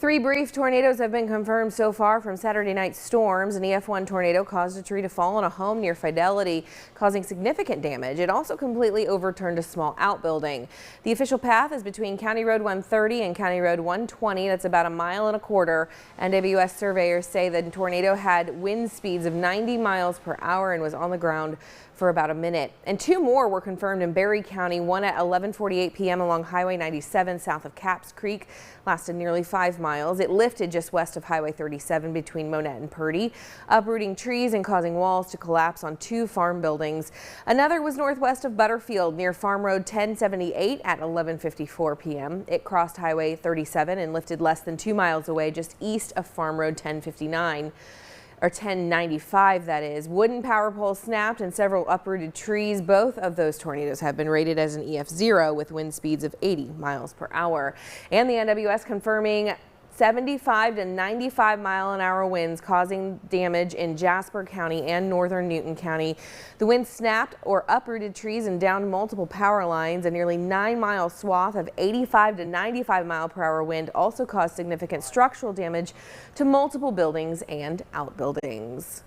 3 brief tornadoes have been confirmed so far from Saturday night's storms. An EF1 tornado caused a tree to fall on a home near Fidelity, causing significant damage. It also completely overturned a small outbuilding. The official path is between County Road 130 and County Road 120. That's about 1.25 miles. NWS surveyors say the tornado had wind speeds of 90 miles per hour and was on the ground for about a minute. And 2 more were confirmed in Berry County, one at 11:48 p.m. along Highway 97 south of Capps Creek, lasted nearly 5 miles. It lifted just west of Highway 37 between Monette and Purdy, uprooting trees and causing walls to collapse on 2 farm buildings. Another was northwest of Butterfield near Farm Road 1078 at 11:54 p.m. It crossed Highway 37 and lifted less than 2 miles away just east of Farm Road 1059. Or 1095, that is. Wooden power poles snapped and several uprooted trees. Both of those tornadoes have been rated as an EF0 with wind speeds of 80 miles per hour. And the NWS confirming 75 to 95 mile-an-hour winds causing damage in Jasper County and northern Newton County. The wind snapped or uprooted trees and downed multiple power lines. A nearly 9-mile swath of 85 to 95 mile per hour wind also caused significant structural damage to multiple buildings and outbuildings.